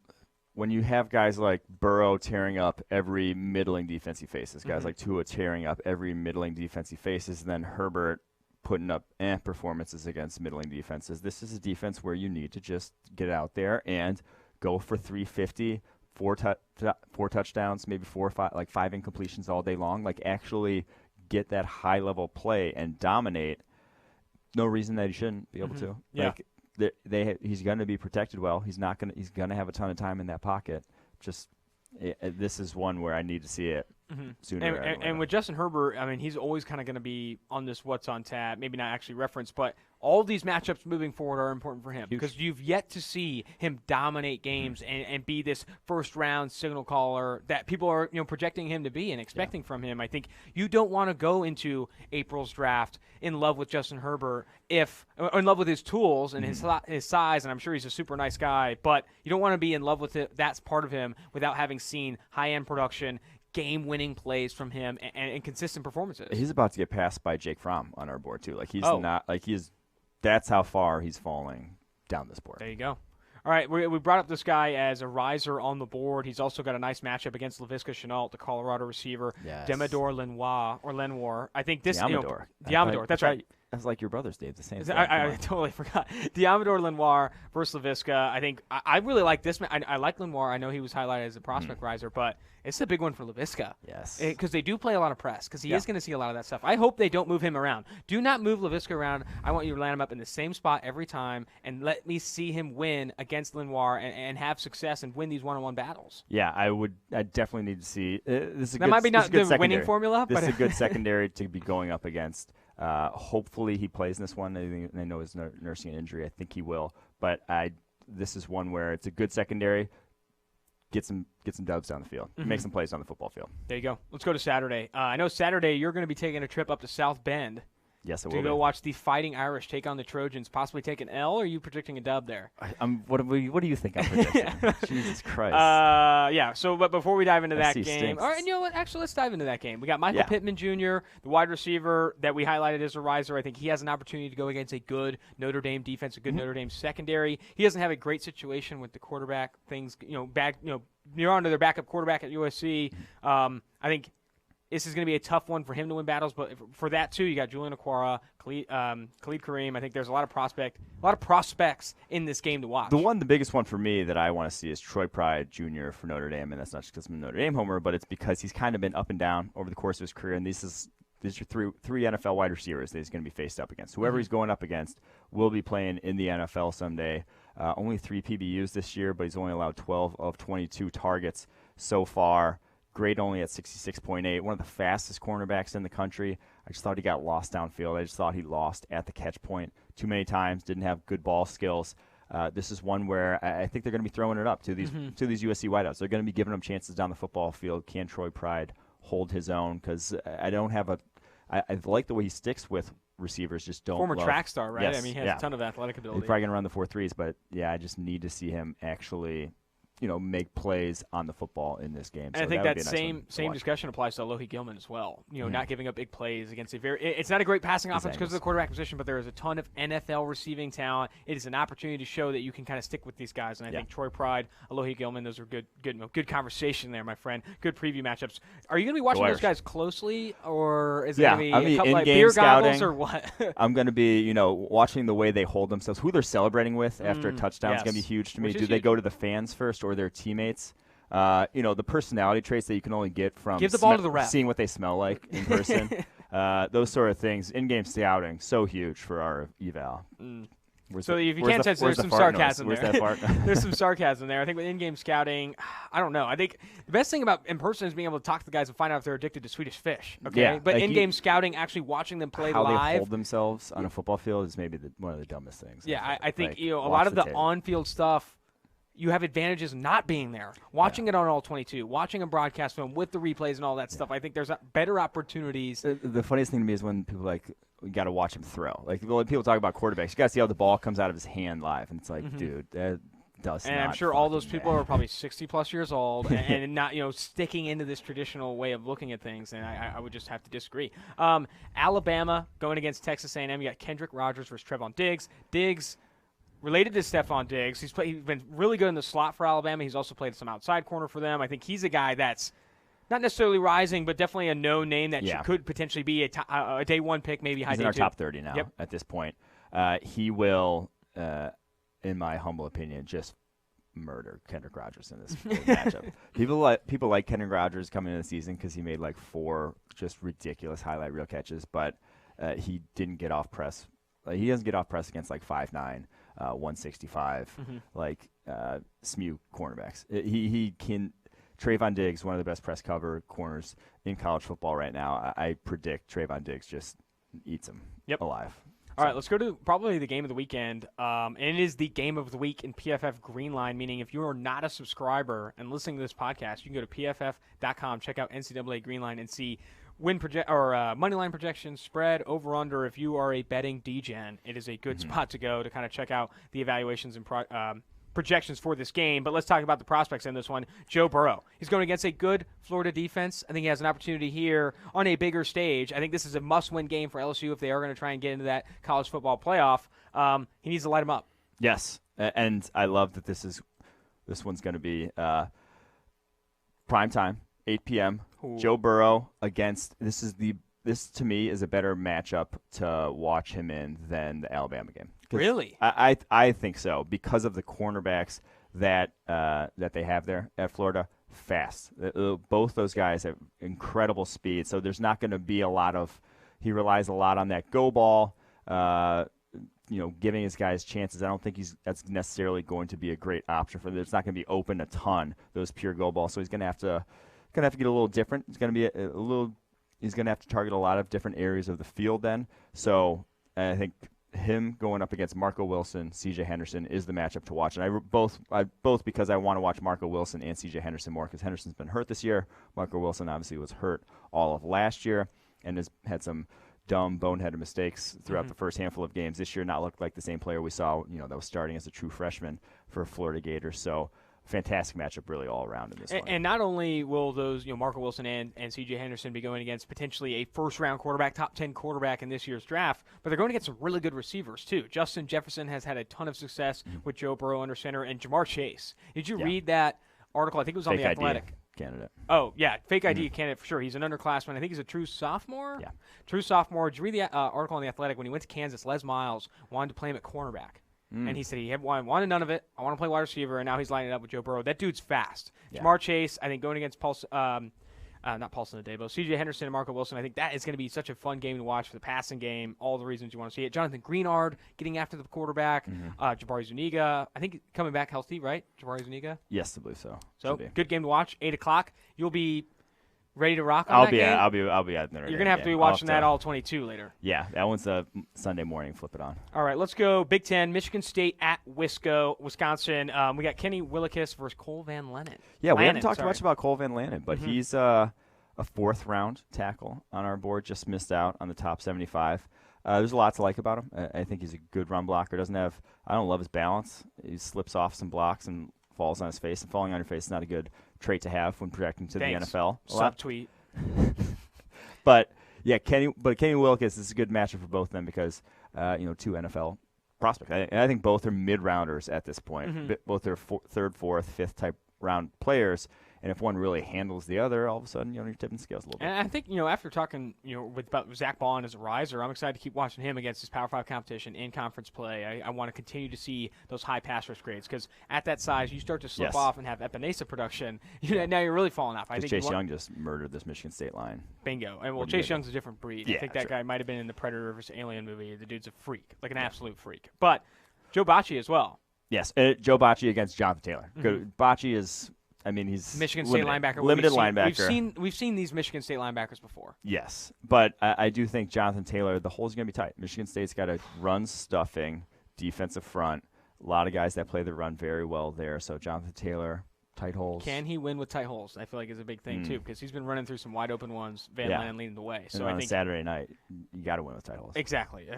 when you have guys like Burrow tearing up every middling defense he faces, guys like Tua tearing up every middling defense he faces, and then Herbert putting up performances against middling defenses, this is a defense where you need to just get out there and go for 350, four touchdowns, maybe 4 or 5, 5 incompletions all day long. Actually get that high level play and dominate. No reason that he shouldn't be able to. Yeah. He's going to be protected well. He's going to have a ton of time in that pocket. This is one where I need to see it sooner. And with Justin Herbert, I mean, he's always kind of going to be on this What's on Tap. Maybe not actually referenced, but all these matchups moving forward are important for him because you've yet to see him dominate games and be this first-round signal caller that people are projecting him to be and expecting from him. I think you don't want to go into April's draft in love with Justin Herbert or in love with his tools and his size, and I'm sure he's a super nice guy, but you don't want to be in love with it. That's part of him without having seen high-end production, game-winning plays from him, and consistent performances. He's about to get passed by Jake Fromm on our board too. Like that's how far he's falling down this board. There you go. All right, we brought up this guy as a riser on the board. He's also got a nice matchup against Laviska Shenault, the Colorado receiver. Yes. Demidor Lenoir. I think this Diamador. That's right. That's like your brother's name. The same thing. I totally forgot. Diamador Lenoir versus Laviska. I think I really like this man. I like Lenoir. I know he was highlighted as a prospect riser, but it's a big one for Laviska. Yes. Because they do play a lot of press, because he is going to see a lot of that stuff. I hope they don't move him around. Do not move Laviska around. I want you to land him up in the same spot every time, and let me see him win against Lenoir and have success and win these one-on-one battles. Yeah, I definitely need to see. This is that might be not the winning formula, this but is a good secondary to be going up against. Hopefully he plays in this one. I know he's nursing an injury. I think he will. But this is one where it's a good secondary. Get some dubs down the field. Make some plays on the football field. There you go. Let's go to Saturday. I know Saturday you're going to be taking a trip up to South Bend. Yes, I will. To go watch the Fighting Irish take on the Trojans, possibly take an L, or are you predicting a dub there? What do you think I'm predicting? Jesus Christ. Yeah. So, but before we dive into that game, stinks. all right, you know what? Actually, let's dive into that game. We got Michael Pittman Jr., the wide receiver that we highlighted as a riser. I think he has an opportunity to go against a good Notre Dame defense, a good Notre Dame secondary. He doesn't have a great situation with the quarterback. Things, you're on to their backup quarterback at USC. I think this is going to be a tough one for him to win battles, but for that too, you got Julian Okwara, Khalid Kareem. I think there's a lot of prospects in this game to watch. The biggest one for me that I want to see is Troy Pride Jr. for Notre Dame, and that's not just because I'm a Notre Dame homer, but it's because he's kind of been up and down over the course of his career, and these are three NFL wide receivers that he's going to be faced up against. Whoever he's going up against will be playing in the NFL someday. Only 3 PBUs this year, but he's only allowed 12 of 22 targets so far. Grade only at 66.8, one of the fastest cornerbacks in the country. I just thought he got lost downfield. I just thought he lost at the catch point too many times, didn't have good ball skills. This is one where I think they're going to be throwing it up to these USC wideouts. They're going to be giving him chances down the football field. Can Troy Pride hold his own? Because I like the way he sticks with receivers. Just don't former track star, right? Yes, I mean, he has a ton of athletic ability. He's probably going to run the 4.3s, but I just need to see him actually make plays on the football in this game. And I think that same discussion applies to Alohi Gilman as well. Not giving up big plays against it's not a great passing offense because of the quarterback position, but there is a ton of NFL receiving talent. It is an opportunity to show that you can kind of stick with these guys. And I think Troy Pride, Alohi Gilman, those are good conversation there, my friend. Good preview matchups. Are you going to be watching those guys closely, or is it going to be a couple like beer goggles or what? I'm going to be, watching the way they hold themselves, who they're celebrating with after a touchdown is going to be huge to me. Do they go to the fans first or their teammates? The personality traits that you can only get from give the ball to the ref. Seeing what they smell like in person. Those sort of things. In-game scouting, so huge for our eval. So if you can't sense, there's some sarcasm there. Where's that fart? There's some sarcasm there. I think with in-game scouting, I don't know. I think the best thing about in person is being able to talk to the guys and find out if they're addicted to Swedish fish. Okay, yeah, but in-game scouting, actually watching them play how live, they hold themselves on a football field is maybe one of the dumbest things. Yeah, I think a lot of the on-field stuff. You have advantages not being there. Watching it on all 22, watching a broadcast film with the replays and all that stuff, I think there's better opportunities. The funniest thing to me is when people we got to watch him throw. Like, when people talk about quarterbacks, you got to see how the ball comes out of his hand live. And it's like, dude, that does and not I'm sure all those people are probably 60-plus years old and not, sticking into this traditional way of looking at things. And I would just have to disagree. Alabama going against Texas A&M. You got Kendrick Rogers versus Trevon Diggs. Diggs, related to Stephon Diggs, he's been really good in the slot for Alabama. He's also played some outside corner for them. I think he's a guy that's not necessarily rising, but definitely a known name that could potentially be a day one pick, maybe high day 2. He's in our top 30 now at this point. He will, in my humble opinion, just murder Kendrick Rogers in this matchup. People like Kendrick Rogers coming into the season because he made 4 just ridiculous highlight reel catches, but he didn't get off press. He doesn't get off press against 5'9", 165, SMU cornerbacks. He can. Trevon Diggs, one of the best press cover corners in college football right now. I predict Trevon Diggs just eats him alive. All right, let's go to probably the game of the weekend. And it is the game of the week in PFF Greenline, meaning if you are not a subscriber and listening to this podcast, you can go to PFF.com, check out NCAA Greenline, and see moneyline projections, spread, over-under. If you are a betting degen, it is a good spot to go to kind of check out the evaluations and projections for this game. But let's talk about the prospects in this one. Joe Burrow. He's going against a good Florida defense. I think he has an opportunity here on a bigger stage. I think this is a must-win game for LSU if they are going to try and get into that college football playoff. He needs to light him up. Yes, and I love that this one's going to be prime time, 8 p.m. Ooh. Joe Burrow against this to me is a better matchup to watch him in than the Alabama game. Really? I think so because of the cornerbacks that they have there at Florida. Fast. Both those guys have incredible speed, so there's not going to be he relies a lot on that go ball, giving his guys chances. I don't think that's necessarily going to be a great option for them. It's not going to be open a ton, those pure go balls, so he's going to have to get a little different. It's going to be he's going to have to target a lot of different areas of the field then. So I think him going up against Marco Wilson, C.J. Henderson is the matchup to watch. And both because I want to watch Marco Wilson and C.J. Henderson more because Henderson's been hurt this year. Marco Wilson obviously was hurt all of last year and has had some dumb, boneheaded mistakes throughout the first handful of games this year. Not looked like the same player we saw, that was starting as a true freshman for Florida Gators. So fantastic matchup really all around in this one. And not only will those, Marco Wilson and C.J. Henderson be going against potentially a first-round quarterback, top 10 quarterback in this year's draft, but they're going against some really good receivers, too. Justin Jefferson has had a ton of success with Joe Burrow under center, and Jamar Chase. Did you read that article? I think it was on The Athletic. Candidate. Oh, yeah, fake ID candidate for sure. He's an underclassman. I think he's a true sophomore. Yeah. True sophomore. Did you read the article on The Athletic? When he went to Kansas, Les Miles wanted to play him at cornerback. And he said he wanted none of it. I want to play wide receiver, and now he's lining it up with Joe Burrow. That dude's fast. Yeah. Jamar Chase, I think going against not Paulson Adebo, C.J. Henderson and Marco Wilson, I think that is going to be such a fun game to watch for the passing game, all the reasons you want to see it. Jonathan Greenard getting after the quarterback, Jabari Zuniga, I think coming back healthy, right? Jabari Zuniga? Yes, I believe so. So, good game to watch, 8 o'clock. You'll be ready to rock on that game? I'll be out there. You're going to have to be watching that all 22 later. Yeah, that one's a Sunday morning. Flip it on. All right, let's go Big Ten, Michigan State at Wisconsin. We got Kenny Willekes versus Cole Van Lennon. Yeah, we haven't talked much about Cole Van Lennon, but he's a fourth-round tackle on our board. Just missed out on the top 75. There's a lot to like about him. I think he's a good run blocker. I don't love his balance. He slips off some blocks and falls on his face. And falling on your face is not a good trait to have when projecting to the NFL. Subtweet. But Kenny Willekes is a good matchup for both of them because two NFL prospects. I think both are mid-rounders at this point. Both are third, fourth, fifth type round players. And if one really handles the other, all of a sudden, you're tipping the scales a little bit. And I think, after talking, about Zach Bond as a riser, I'm excited to keep watching him against his Power 5 competition in conference play. I want to continue to see those high pass rush grades because at that size, you start to slip off and have Epinesa production. Now you're really falling off. I think Chase Young just murdered this Michigan State line. Bingo. And Chase Young's a different breed. I think that guy might have been in the Predator vs. Alien movie. The dude's a freak, like an absolute freak. But Joe Bocci as well. Yes, Joe Bocci against Jonathan Taylor. Bocci is... he's Michigan State linebacker. Limited linebacker. We've seen these Michigan State linebackers before. Yes, but I do think Jonathan Taylor, the hole's going to be tight. Michigan State's got a run-stuffing defensive front. A lot of guys that play the run very well there. So Jonathan Taylor, tight holes. Can he win with tight holes? I feel like is a big thing too because he's been running through some wide open ones. Van Lennon leading the way. So and on a Saturday night, you got to win with tight holes. Exactly.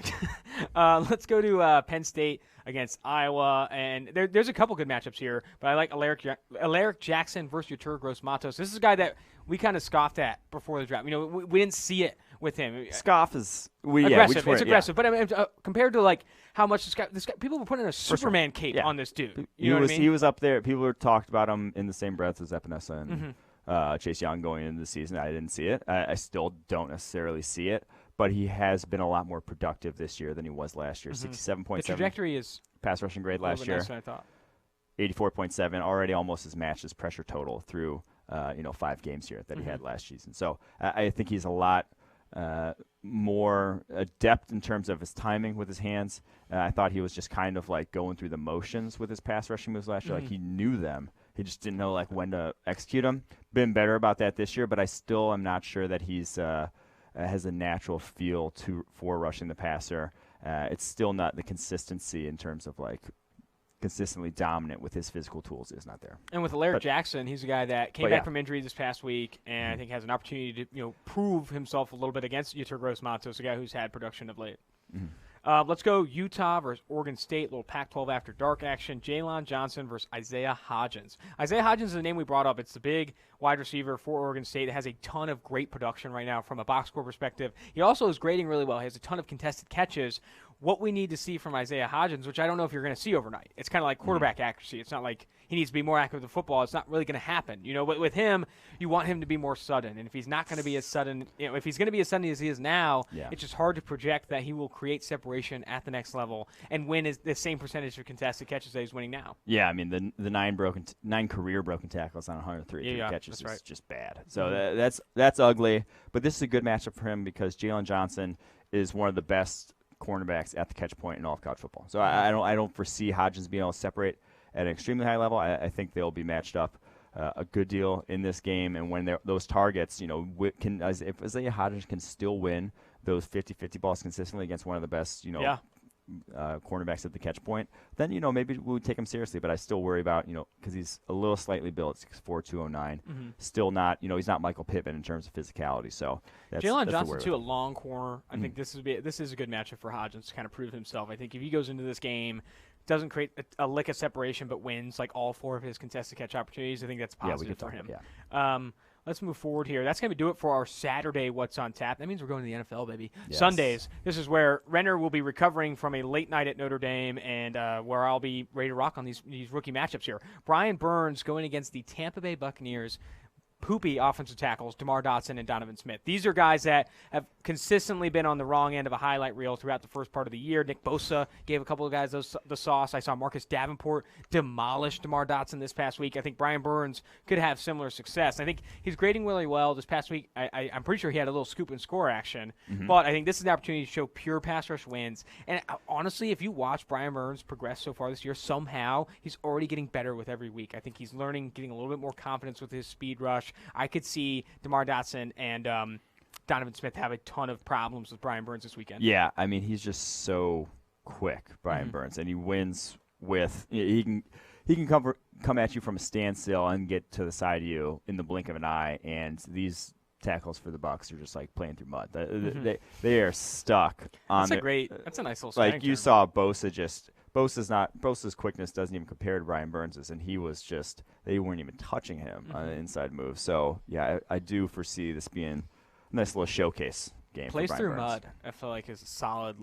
Let's go to Penn State against Iowa, and there's a couple good matchups here. But I like Alaric Jackson versus Yetur Gross-Matos. This is a guy that we kind of scoffed at before the draft. We didn't see it with him. Scoff is aggressive. It's aggressive, but compared to how much this guy, people were putting a Superman cape on this dude. You know what I mean? He was up there. People were talked about him in the same breath as Epinesa and Chase Young going into the season. I didn't see it. I still don't necessarily see it, but he has been a lot more productive this year than he was last year. 67.7. The trajectory is pass rushing grade last year. Nicer than I thought. 84.7, already almost as matched his pressure total through 5 games here that he had last season. So I think he's a lot more adept in terms of his timing with his hands. I thought he was just kind of going through the motions with his pass rushing moves last year. He knew them. He just didn't know when to execute them. Been better about that this year, but I still am not sure that he's has a natural feel for rushing the passer. it's still not the consistency in terms of like consistently dominant with his physical tools is not there. And with Alaric Jackson, he's a guy that came back from injury this past week, and I think has an opportunity to prove himself a little bit against Yetur Gross-Matos, a guy who's had production of late. Let's go Utah versus Oregon State, little Pac-12 after dark action. Jalen Johnson versus Isaiah Hodgins. Isaiah Hodgins is the name we brought up. It's the big wide receiver for Oregon State that has a ton of great production right now from a box score perspective. He also is grading really well. He has a ton of contested catches. What we need to see from Isaiah Hodgins, which I don't know if you're going to see overnight. It's kind of like quarterback accuracy. It's not like he needs to be more accurate with the football. It's not really going to happen. But with him, you want him to be more sudden. And if he's not going to be as sudden, if he's going to be as sudden as he is now, it's just hard to project that he will create separation at the next level and win the same percentage of contested catches that he's winning now. Yeah, I mean the nine career broken tackles on 103 catches is just bad. So that's ugly. But this is a good matchup for him because Jalen Johnson is one of the best cornerbacks at the catch point in all of college football. So I don't foresee Hodgins being able to separate at an extremely high level. I think they'll be matched up a good deal in this game. And when those if Isaiah Hodgins can still win those 50-50 balls consistently against one of the best, cornerbacks at the catch point, then, maybe we would take him seriously. But I still worry about, because he's a little slightly built, 6'4", 209. Still not, he's not Michael Pittman in terms of physicality. So Jalen Johnson, too, a long corner. I think this is a good matchup for Hodgins to kind of prove himself. I think if he goes into this game, doesn't create a lick of separation, but wins like all four of his contested catch opportunities, I think that's positive for him. Let's move forward here. That's going to do it for our Saturday What's on Tap. That means we're going to the NFL, baby. Yes. Sundays, this is where Renner will be recovering from a late night at Notre Dame and where I'll be ready to rock on these rookie matchups here. Brian Burns going against the Tampa Bay Buccaneers. Poopy offensive tackles, DeMar Dotson and Donovan Smith. These are guys that have consistently been on the wrong end of a highlight reel throughout the first part of the year. Nick Bosa gave a couple of guys the sauce. I saw Marcus Davenport demolish DeMar Dotson this past week. I think Brian Burns could have similar success. I think he's grading really well this past week. I'm pretty sure he had a little scoop and score action. But I think this is an opportunity to show pure pass rush wins. And honestly, if you watch Brian Burns progress so far this year, somehow he's already getting better with every week. I think he's learning, getting a little bit more confidence with his speed rush. I could see DeMar Dotson and Donovan Smith have a ton of problems with Brian Burns this weekend. Yeah, I mean, he's just so quick, Brian Burns, and he wins with he can come at you from a standstill and get to the side of you in the blink of an eye. And these tackles for the Bucs are just like playing through mud. They are stuck on. That's a nice little like you saw Bosa just. Bosa's quickness doesn't even compare to Brian Burns's, and they weren't even touching him on an inside move. So yeah, I do foresee this being a nice little showcase game. Plays for Brian through Burns. mud, I feel like is a solid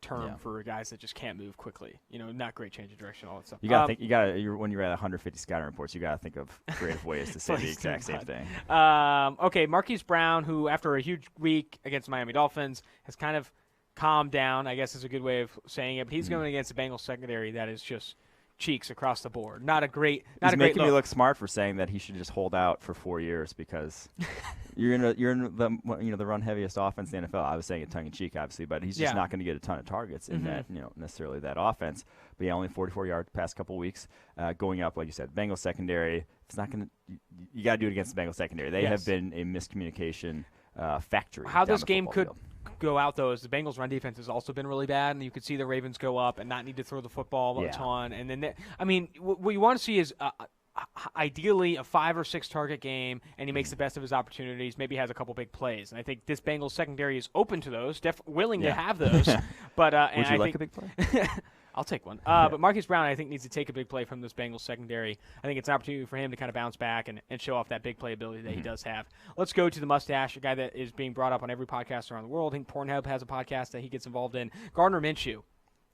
term for guys that just can't move quickly. Not great change of direction, all that stuff. You gotta think. When you're at 150 scouting reports, you gotta think of creative ways to say the exact same thing. Okay, Marquise Brown, who after a huge week against Miami Dolphins has kind of calmed down, I guess is a good way of saying it. But he's going against the Bengals secondary that is just cheeks across the board. He's making me look smart for saying that he should just hold out for 4 years because you're in the run heaviest offense in the NFL. I was saying it tongue in cheek, obviously, but he's just not going to get a ton of targets in that necessarily that offense. But yeah, only 44 yards the past couple of weeks, going up like you said. Bengals secondary. It's not going to. You got to do it against the Bengals secondary. They have been a miscommunication factory. How this game could go out, though, is the Bengals' run defense has also been really bad, and you could see the Ravens go up and not need to throw the football a ton. And then, what you want to see is ideally a 5 or 6 target game, and he makes the best of his opportunities, maybe has a couple big plays. And I think this Bengals secondary is open to those, willing to have those. But Would you like a big play? I'll take one. But Marquise Brown, I think, needs to take a big play from this Bengals secondary. I think it's an opportunity for him to kind of bounce back and show off that big play ability that he does have. Let's go to the mustache, a guy that is being brought up on every podcast around the world. I think Pornhub has a podcast that he gets involved in. Gardner Minshew.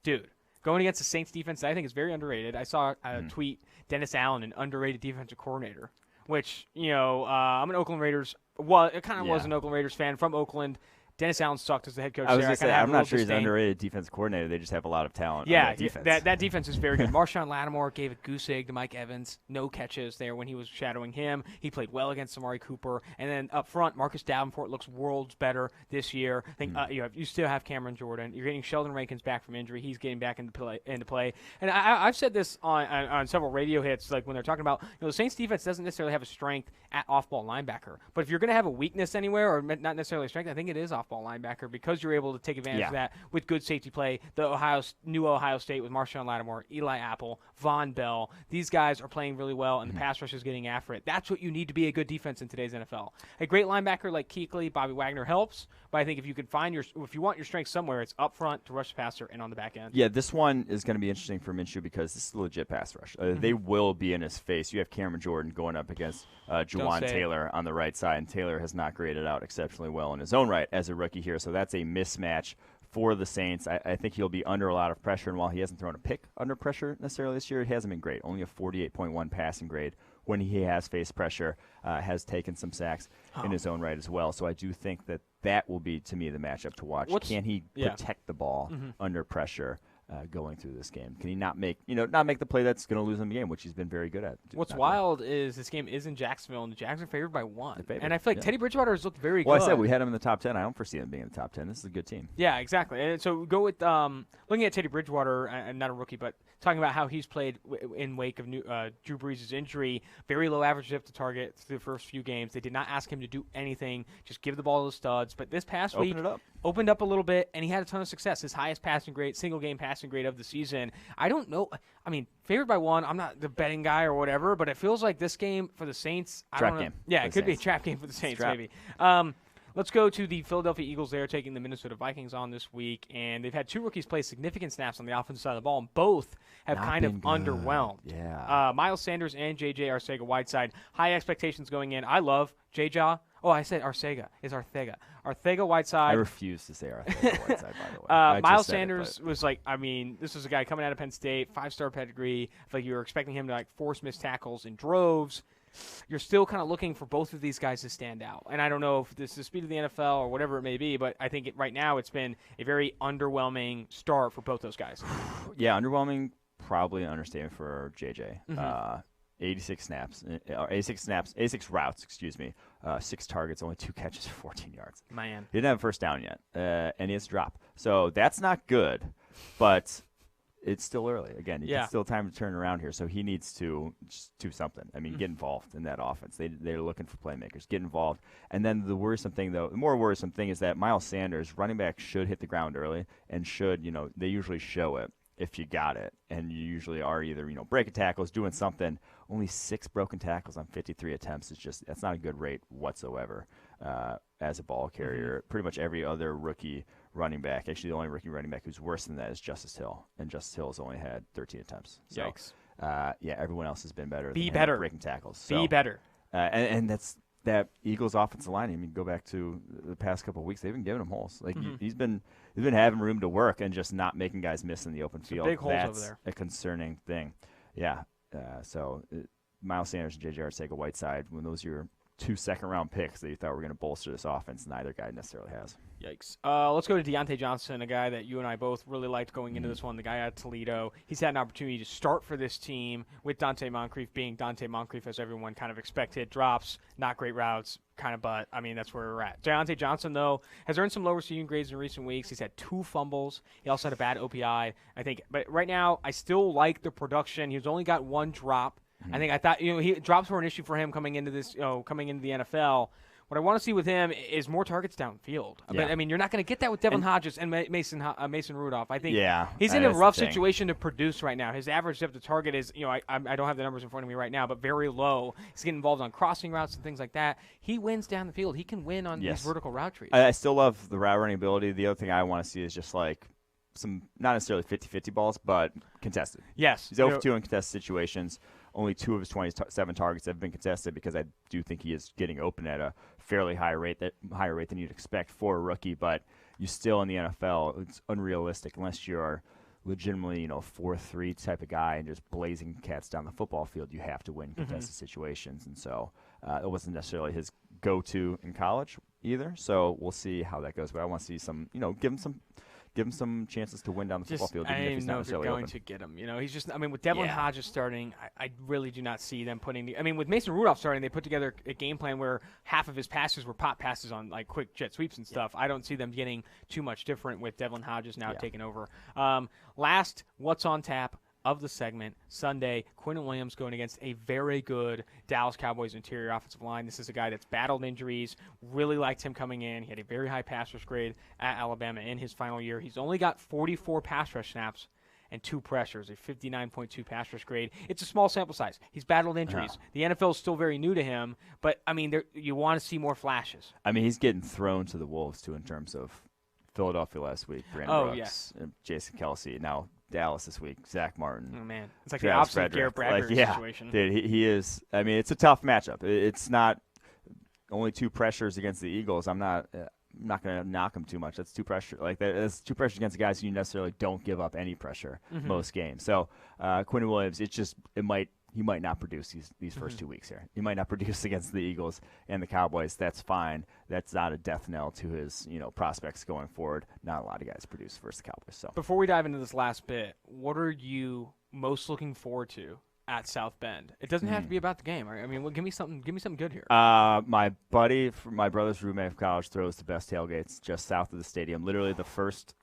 Dude, going against the Saints defense that I think is very underrated. I saw a tweet, Dennis Allen, an underrated defensive coordinator, which, I'm an Oakland Raiders – was an Oakland Raiders fan from Oakland. Dennis Allen sucked as the head coach. I'm not sure he's an underrated defensive coordinator. They just have a lot of talent. Yeah, on that defense. That defense is very good. Marshawn Lattimore gave a goose egg to Mike Evans. No catches there when he was shadowing him. He played well against Amari Cooper. And then up front, Marcus Davenport looks worlds better this year. I think you still have Cameron Jordan. You're getting Sheldon Rankins back from injury. He's getting back into play. And I've said this on several radio hits, like when they're talking about the Saints defense doesn't necessarily have a strength at off-ball linebacker. But if you're going to have a weakness anywhere, or not necessarily a strength, I think it is off off-ball linebacker because you're able to take advantage Yeah. of that with good safety play. The new Ohio State with Marshawn Lattimore, Eli Apple, Von Bell. These guys are playing really well, and the pass rush is getting after it. That's what you need to be a good defense in today's NFL. A great linebacker like Kuechly, Bobby Wagner helps, but I think if you want your strength somewhere, it's up front to rush the passer and on the back end. Yeah, this one is going to be interesting for Minshew because this is a legit pass rush. They will be in his face. You have Cameron Jordan going up against Juwan Taylor on the right side, and Taylor has not graded out exceptionally well in his own right as a rookie here, so that's a mismatch for the Saints. I think he'll be under a lot of pressure, and while he hasn't thrown a pick under pressure necessarily this year, it hasn't been great. Only a 48.1 passing grade when he has faced pressure, has taken some sacks in his own right as well. So I do think that will be, to me, the matchup to watch. Can he protect the ball under pressure going through this game? Can he not make the play that's going to lose him the game, which he's been very good at? What's wild is this game is in Jacksonville, and the Jags are favored by 1. And I feel like Teddy Bridgewater has looked very good. Well, I said we had him in the top 10. I don't foresee him being in the top 10. This is a good team. Yeah, exactly. And so go with looking at Teddy Bridgewater, not a rookie, but talking about how he's played in wake of Drew Brees' injury. Very low average depth to target through the first few games. They did not ask him to do anything, just give the ball to the studs. But this past week, opened up a little bit, and he had a ton of success. His highest passing grade, single game passing grade of the season. I don't know. I mean, favored by 1. I'm not the betting guy or whatever, but it feels like this game for the Saints. Trap game. Yeah, it could be a trap game for the Saints, maybe. Let's go to the Philadelphia Eagles. They're taking the Minnesota Vikings on this week, and they've had 2 rookies play significant snaps on the offensive side of the ball, and both have kind of underwhelmed. Yeah. Miles Sanders and J.J. Arcega-Whiteside. High expectations going in. I love J.J. Oh, I said Arcega. It's Arcega. Arcega-Whiteside. I refuse to say Arcega-Whiteside, by the way. Miles Sanders was like, this was a guy coming out of Penn State, 5-star pedigree. I feel like you were expecting him to force missed tackles in droves. You're still kind of looking for both of these guys to stand out. And I don't know if this is the speed of the NFL or whatever it may be, but I think right now it's been a very underwhelming start for both those guys. Yeah, underwhelming, probably an understatement for JJ. 86 routes, 6 targets, only 2 catches for 14 yards. Man. He didn't have a first down yet, and he has a drop. So that's not good, but it's still early. Again, it's still time to turn around here, so he needs to just do something. I mean, get involved in that offense. They're looking for playmakers. Get involved. And then the more worrisome thing is that Miles Sanders, running back, should hit the ground early and they usually show it if you got it, and you usually are either, breaking tackles, doing something. Only 6 broken tackles on 53 attempts that's not a good rate whatsoever as a ball carrier. Pretty much every other rookie running back, actually the only rookie running back who's worse than that is Justice Hill, and Justice Hill has only had 13 attempts. So, yikes. Everyone else has been better. Be better. Breaking tackles. So, be better. And that's that Eagles offensive line. I mean, go back to the past couple of weeks, they've been giving him holes. Like he's been having room to work and just not making guys miss in the open field. Big holes that's over there. a concerning thing. Yeah. Miles Sanders and J.J. Arcega-Whiteside, when those are your 2 second-round picks that you thought were going to bolster this offense, neither guy necessarily has. Yikes. Let's go to Deontay Johnson, a guy that you and I both really liked going into this one, the guy at Toledo. He's had an opportunity to start for this team with Dante Moncrief being Dante Moncrief, as everyone kind of expected. Drops, not great routes, kind of butt. I mean, that's where we're at. Deontay Johnson, though, has earned some low receiving grades in recent weeks. He's had 2 fumbles. He also had a bad OPI, I think. But right now, I still like the production. He's only got 1 drop. I thought drops were an issue for him coming into the NFL. What I want to see with him is more targets downfield. Yeah. But I mean, you're not going to get that with Devlin Hodges and Mason Rudolph. I think he's in a rough situation to produce right now. His average depth to target is, I don't have the numbers in front of me right now, but very low. He's getting involved on crossing routes and things like that. He wins down the field. He can win on these vertical route trees. I still love the route running ability. The other thing I want to see is just like some, not necessarily 50-50 balls, but contested. Yes. He's 0 for 2 in contested situations. Only 2 of his 27 targets have been contested because I do think he is getting open at a fairly higher rate than you'd expect for a rookie. But you still in the NFL, it's unrealistic unless you're legitimately 4-3 type of guy and just blazing cats down the football field. You have to win contested situations, and so it wasn't necessarily his go-to in college either. So we'll see how that goes. But I want to see some, give him some chances to win down the football field, even if he's not necessarily going open. to get him. He's just. I mean, with Devlin Hodges starting, I really do not see them putting. With Mason Rudolph starting, they put together a game plan where half of his passes were pop passes on like quick jet sweeps and stuff. I don't see them getting too much different with Devlin Hodges now taking over. Last, what's on tap? of the segment. Sunday, Quinnen Williams going against a very good Dallas Cowboys interior offensive line. This is a guy that's battled injuries, really liked him coming in. He had a very high pass rush grade at Alabama in his final year. He's only got 44 pass rush snaps and 2 pressures, a 59.2 pass rush grade. It's a small sample size. He's battled injuries. The NFL is still very new to him, but, I mean, you want to see more flashes. I mean, he's getting thrown to the wolves, too, in terms of Philadelphia last week, Brandon Brooks, yes. and Jason Kelsey. Now Dallas this week, Zach Martin. Oh, man. It's like the opposite of Garrett Bradbury situation. Dude, he is. I mean, it's a tough matchup. It's not only 2 pressures against the Eagles. I'm not going to knock him too much. That's 2 pressure. That's 2 pressures against guys who you necessarily don't give up any pressure most games. So Quinnen Williams, he might not produce these first 2 weeks here. He might not produce against the Eagles and the Cowboys. That's fine. That's not a death knell to his prospects going forward. Not a lot of guys produce versus the Cowboys. So before we dive into this last bit, what are you most looking forward to at South Bend? It doesn't have to be about the game. Right? I mean, give me something good here. My buddy, my brother's roommate of college, throws the best tailgates just south of the stadium. Literally the first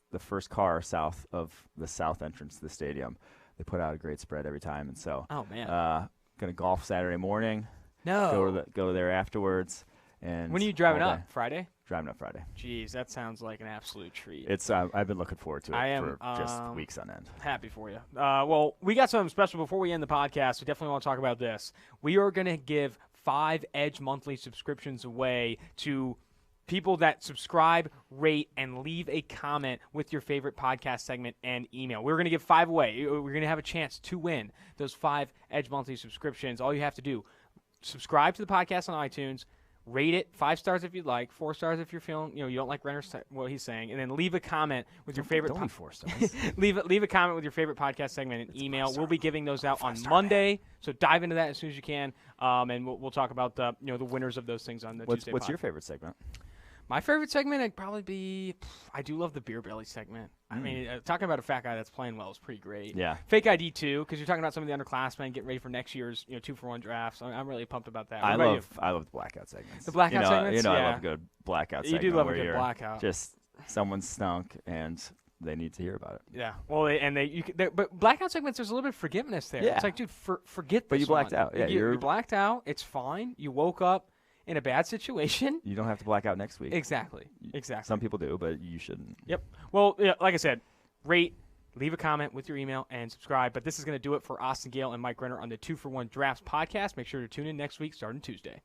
car south of the south entrance to the stadium. They put out a great spread every time, and so gonna golf Saturday morning. Go there afterwards. And when are you driving up? Friday? Driving up Friday. Jeez, that sounds like an absolute treat. It's I've been looking forward to it for just weeks on end. Happy for you. Well, we got something special before we end the podcast. We definitely want to talk about this. We are going to give 5 Edge monthly subscriptions away to people that subscribe, rate, and leave a comment with your favorite podcast segment and email. We're going to give 5 away. We're going to have a chance to win those 5 Edge monthly subscriptions. All you have to do, subscribe to the podcast on iTunes, rate it 5 stars if you'd like, 4 stars if you're feeling, you don't like Renner, what he's saying, and then leave a comment with your favorite. Don't 4 stars. leave a comment with your favorite podcast segment and email. We'll be giving those out on Monday, so dive into that as soon as you can, and we'll talk about the winners of those things on the Tuesday. What's your favorite segment? My favorite segment would probably be, I do love the Beer Belly segment. I mean, talking about a fat guy that's playing well is pretty great. Yeah. Fake ID, too, because you're talking about some of the underclassmen getting ready for next year's 2-for-1 draft. So I'm really pumped about that. I love the blackout segments. The blackout segments? I love a good blackout segment. You do love a good blackout. Just someone stunk and they need to hear about it. Yeah. Well, but blackout segments, there's a little bit of forgiveness there. Yeah. It's like, dude, forget this. But you blacked out. Yeah, you're blacked out. It's fine. You woke up in a bad situation. You don't have to black out next week. Exactly. Some people do, but you shouldn't. Yep. Well, like I said, rate, leave a comment with your email, and subscribe. But this is going to do it for Austin Gayle and Mike Renner on the 2-for-1 Drafts podcast. Make sure to tune in next week starting Tuesday.